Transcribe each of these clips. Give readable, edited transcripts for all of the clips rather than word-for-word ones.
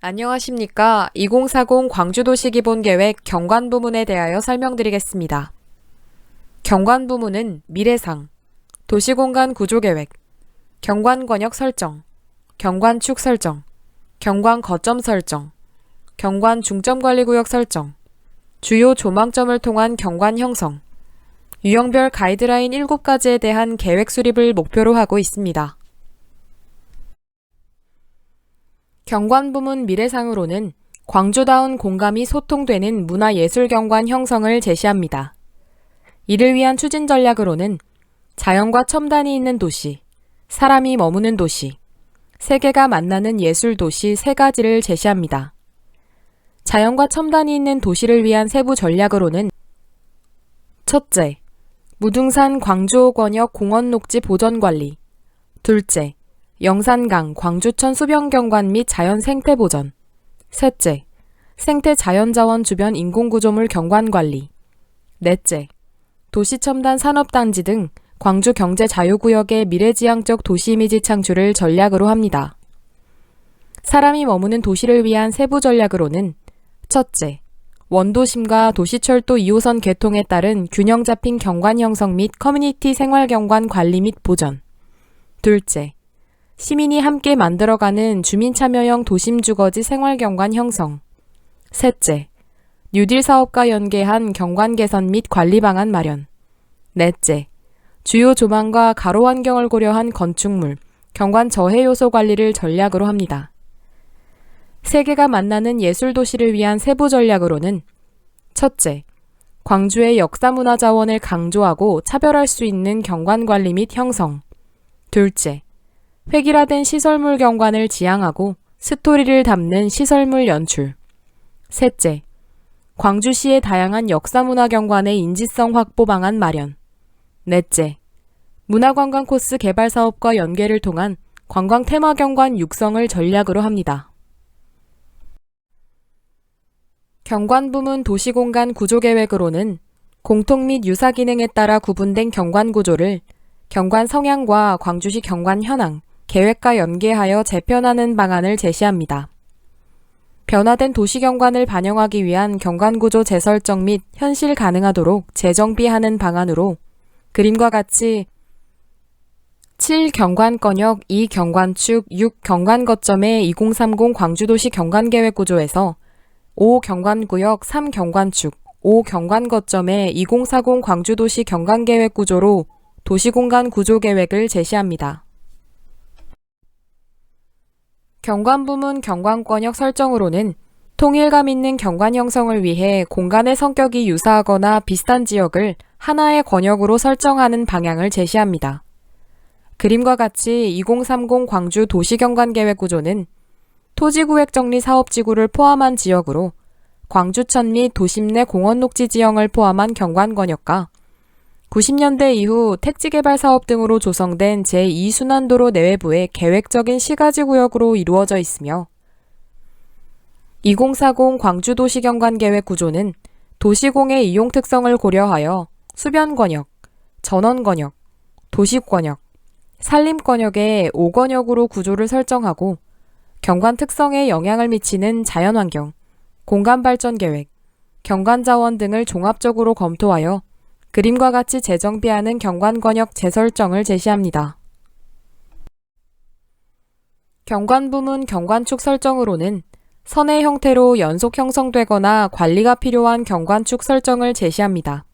안녕하십니까. 2040 광주도시기본계획 경관부문에 대하여 설명드리겠습니다. 경관부문은 미래상, 도시공간 구조계획, 경관권역 설정, 경관축 설정, 경관거점 설정, 경관중점관리구역 설정, 주요 조망점을 통한 경관 형성, 유형별 가이드라인 7가지에 대한 계획 수립을 목표로 하고 있습니다. 경관부문 미래상으로는 광주다운 공감이 소통되는 문화예술경관 형성을 제시합니다. 이를 위한 추진 전략으로는 자연과 첨단이 있는 도시, 사람이 머무는 도시, 세계가 만나는 예술도시 3가지를 제시합니다. 자연과 첨단이 있는 도시를 위한 세부 전략으로는 첫째, 무등산 광주호권역 공원녹지 보전관리. 둘째, 영산강 광주천 수변경관 및 자연 생태 보전. 셋째, 생태 자연자원 주변 인공구조물 경관관리. 넷째, 도시첨단 산업단지 등 광주 경제자유구역의 미래지향적 도시 이미지 창출을 전략으로 합니다. 사람이 머무는 도시를 위한 세부 전략으로는 첫째, 원도심과 도시철도 2호선 개통에 따른 균형 잡힌 경관 형성 및 커뮤니티 생활경관 관리 및 보전. 둘째, 시민이 함께 만들어가는 주민참여형 도심주거지 생활경관 형성. 셋째, 뉴딜 사업과 연계한 경관 개선 및 관리 방안 마련. 넷째, 주요 조망과 가로 환경을 고려한 건축물, 경관 저해 요소 관리를 전략으로 합니다. 세계가 만나는 예술도시를 위한 세부 전략으로는 첫째, 광주의 역사문화자원을 강조하고 차별할 수 있는 경관관리 및 형성. 둘째, 획일화된 시설물 경관을 지향하고 스토리를 담는 시설물 연출. 셋째, 광주시의 다양한 역사문화 경관의 인지성 확보 방안 마련. 넷째, 문화관광 코스 개발 사업과 연계를 통한 관광 테마 경관 육성을 전략으로 합니다. 경관부문 도시공간 구조계획으로는 공통 및 유사 기능에 따라 구분된 경관 구조를 경관 성향과 광주시 경관 현황, 계획과 연계하여 재편하는 방안을 제시합니다. 변화된 도시경관을 반영하기 위한 경관구조 재설정 및 현실 가능하도록 재정비하는 방안으로 그림과 같이 7경관권역, 2경관축, 6경관거점의 2030 광주도시 경관계획구조에서 5경관구역, 3경관축, 5경관거점의 2040 광주도시 경관계획구조로 도시공간 구조계획을 제시합니다. 경관부문 경관권역 설정으로는 통일감 있는 경관 형성을 위해 공간의 성격이 유사하거나 비슷한 지역을 하나의 권역으로 설정하는 방향을 제시합니다. 그림과 같이 2030 광주 도시경관계획구조는 토지구획정리 사업지구를 포함한 지역으로 광주천 및 도심 내 공원녹지 지형을 포함한 경관권역과 90년대 이후 택지개발 사업 등으로 조성된 제2순환도로 내외부의 계획적인 시가지구역으로 이루어져 있으며 2040 광주도시경관계획 구조는 도시공의 이용 특성을 고려하여 수변권역, 전원권역, 도시권역, 산림권역의 5권역으로 구조를 설정하고 경관 특성에 영향을 미치는 자연환경, 공간발전계획, 경관자원 등을 종합적으로 검토하여 그림과 같이 재정비하는 경관권역 재설정을 제시합니다. 경관부문 경관축 설정으로는 선의 형태로 연속 형성되거나 관리가 필요한 경관축 설정을 제시합니다.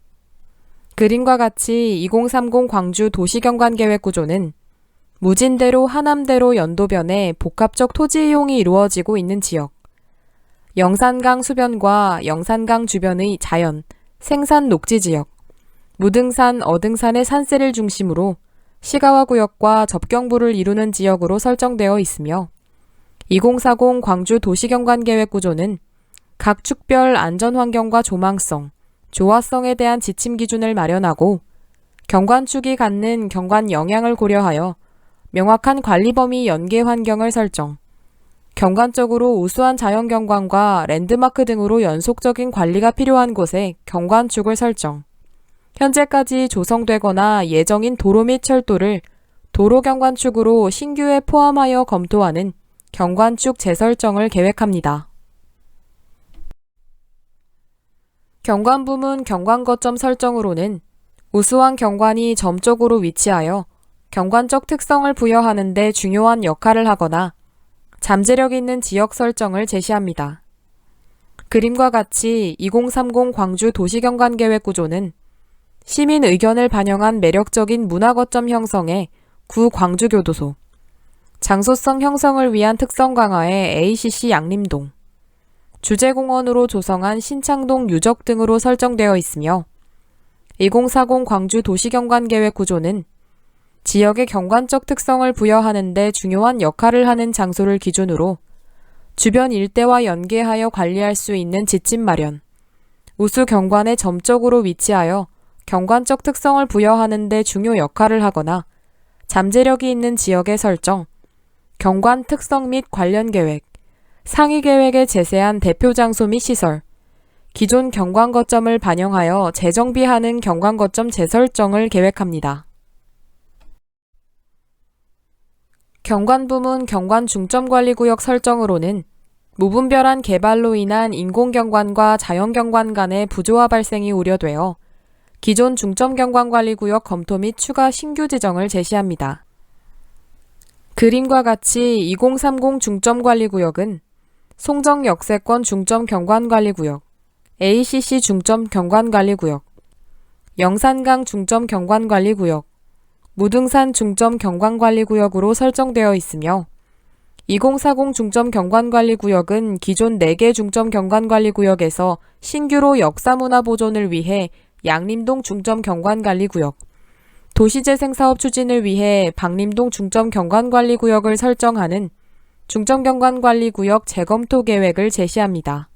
그림과 같이 2030 광주 도시경관계획구조는 무진대로 하남대로 연도변에 복합적 토지 이용이 이루어지고 있는 지역, 영산강 수변과 영산강 주변의 자연, 생산 녹지지역, 무등산, 어등산의 산세를 중심으로 시가와구역과 접경부를 이루는 지역으로 설정되어 있으며 2040 광주 도시경관계획구조는 각 축별 안전환경과 조망성, 조화성에 대한 지침 기준을 마련하고 경관축이 갖는 경관 영향을 고려하여 명확한 관리 범위 연계 환경을 설정, 경관적으로 우수한 자연경관과 랜드마크 등으로 연속적인 관리가 필요한 곳에 경관축을 설정, 현재까지 조성되거나 예정인 도로 및 철도를 도로경관축으로 신규에 포함하여 검토하는 경관축 재설정을 계획합니다. 경관부문 경관거점 설정으로는 우수한 경관이 점적으로 위치하여 경관적 특성을 부여하는 데 중요한 역할을 하거나 잠재력 있는 지역 설정을 제시합니다. 그림과 같이 2030 광주 도시경관계획 구조는 시민 의견을 반영한 매력적인 문화거점 형성의 구 광주교도소, 장소성 형성을 위한 특성 강화의 ACC 양림동, 주제공원으로 조성한 신창동 유적 등으로 설정되어 있으며 2040 광주 도시경관계획 구조는 지역의 경관적 특성을 부여하는 데 중요한 역할을 하는 장소를 기준으로 주변 일대와 연계하여 관리할 수 있는 지침 마련, 우수 경관에 점적으로 위치하여 경관적 특성을 부여하는 데 중요 역할을 하거나 잠재력이 있는 지역의 설정, 경관 특성 및 관련 계획, 상위 계획에 제시한 대표 장소 및 시설, 기존 경관거점을 반영하여 재정비하는 경관거점 재설정을 계획합니다. 경관부문 경관중점관리구역 설정으로는 무분별한 개발로 인한 인공경관과 자연경관 간의 부조화 발생이 우려되어 기존 중점경관관리구역 검토 및 추가 신규 지정을 제시합니다. 그림과 같이 2030 중점관리구역은 송정역세권 중점경관관리구역, ACC 중점경관관리구역, 영산강 중점경관관리구역, 무등산 중점경관관리구역으로 설정되어 있으며 2040 중점경관관리구역은 기존 4개 중점경관관리구역에서 신규로 역사문화 보존을 위해 양림동 중점경관관리구역, 도시재생사업 추진을 위해 박림동 중점경관관리구역을 설정하는 중점경관관리구역 재검토 계획을 제시합니다.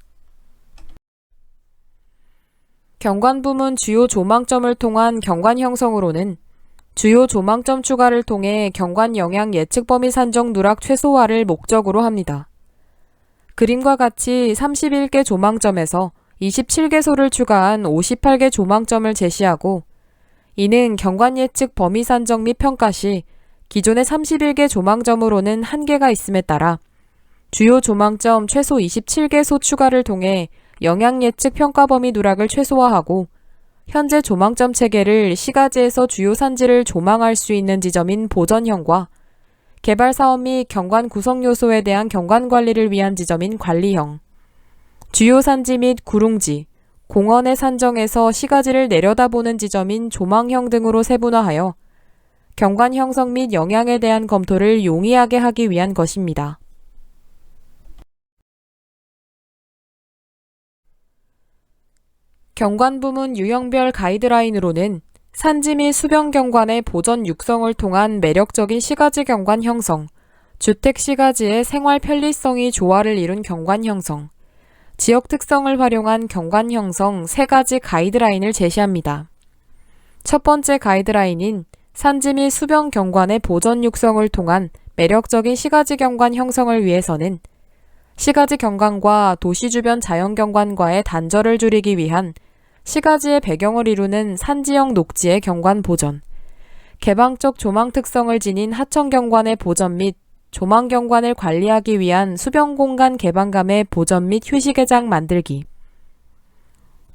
경관부문 주요 조망점을 통한 경관 형성으로는 주요 조망점 추가를 통해 경관 영향 예측 범위 산정 누락 최소화를 목적으로 합니다. 그림과 같이 31개 조망점에서 27개소를 추가한 58개 조망점을 제시하고 이는 경관 예측 범위 산정 및 평가 시 기존의 31개 조망점으로는 한계가 있음에 따라 주요 조망점 최소 27개소 추가를 통해 영향 예측 평가 범위 누락을 최소화하고 현재 조망점 체계를 시가지에서 주요 산지를 조망할 수 있는 지점인 보전형과 개발사업 및 경관 구성 요소에 대한 경관 관리를 위한 지점인 관리형, 주요 산지 및 구릉지, 공원의 산정에서 시가지를 내려다보는 지점인 조망형 등으로 세분화하여 경관 형성 및 영향에 대한 검토를 용이하게 하기 위한 것입니다. 경관부문 유형별 가이드라인으로는 산지 및 수변 경관의 보전 육성을 통한 매력적인 시가지 경관 형성, 주택 시가지의 생활 편리성이 조화를 이룬 경관 형성, 지역 특성을 활용한 경관 형성 3가지 가이드라인을 제시합니다. 첫 번째 가이드라인인 산지 및 수변 경관의 보전 육성을 통한 매력적인 시가지 경관 형성을 위해서는 시가지 경관과 도시 주변 자연 경관과의 단절을 줄이기 위한 시가지의 배경을 이루는 산지형 녹지의 경관 보전, 개방적 조망 특성을 지닌 하천 경관의 보전 및 조망 경관을 관리하기 위한 수변 공간 개방감의 보전 및 휴식의장 만들기,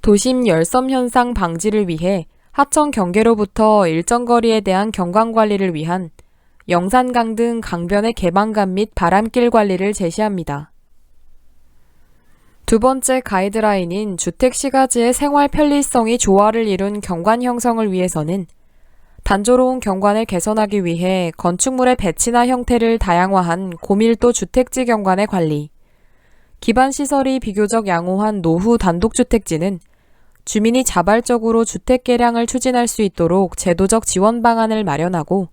도심 열섬 현상 방지를 위해 하천 경계로부터 일정 거리에 대한 경관 관리를 위한 영산강 등 강변의 개방감 및 바람길 관리를 제시합니다. 두 번째 가이드라인인 주택 시가지의 생활 편리성이 조화를 이룬 경관 형성을 위해서는 단조로운 경관을 개선하기 위해 건축물의 배치나 형태를 다양화한 고밀도 주택지 경관의 관리, 기반시설이 비교적 양호한 노후 단독주택지는 주민이 자발적으로 주택 개량을 추진할 수 있도록 제도적 지원 방안을 마련하고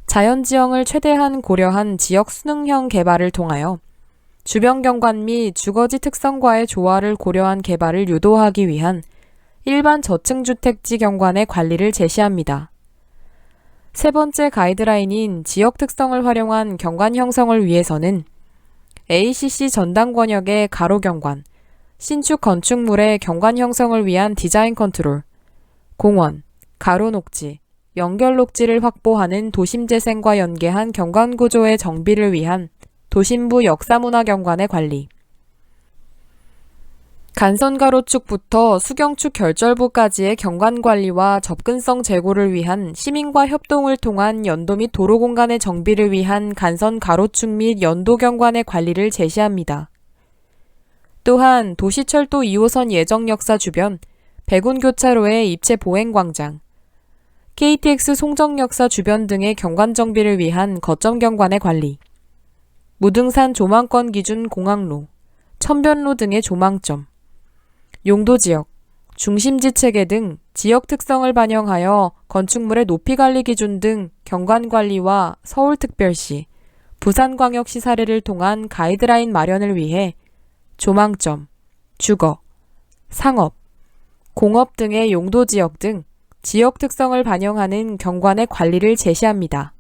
자연지형을 최대한 고려한 지역 순응형 개발을 통하여 주변 경관 및 주거지 특성과의 조화를 고려한 개발을 유도하기 위한 일반 저층주택지 경관의 관리를 제시합니다. 세 번째 가이드라인인 지역 특성을 활용한 경관 형성을 위해서는 ACC 전당 권역의 가로 경관, 신축 건축물의 경관 형성을 위한 디자인 컨트롤, 공원, 가로 녹지, 연결 녹지를 확보하는 도심 재생과 연계한 경관 구조의 정비를 위한 도심부 역사문화경관의 관리. 간선가로축부터 수경축 결절부까지의 경관관리와 접근성 제고를 위한 시민과 협동을 통한 연도 및 도로 공간의 정비를 위한 간선가로축 및 연도경관의 관리를 제시합니다. 또한 도시철도 2호선 예정역사 주변 백운교차로의 입체 보행광장, KTX 송정역사 주변 등의 경관 정비를 위한 거점 경관의 관리, 무등산 조망권 기준 공항로, 천변로 등의 조망점, 용도지역, 중심지 체계 등 지역 특성을 반영하여 건축물의 높이 관리 기준 등 경관 관리와 서울특별시, 부산광역시 사례를 통한 가이드라인 마련을 위해 조망점, 주거, 상업, 공업 등의 용도지역 등 지역 특성을 반영하는 경관의 관리를 제시합니다.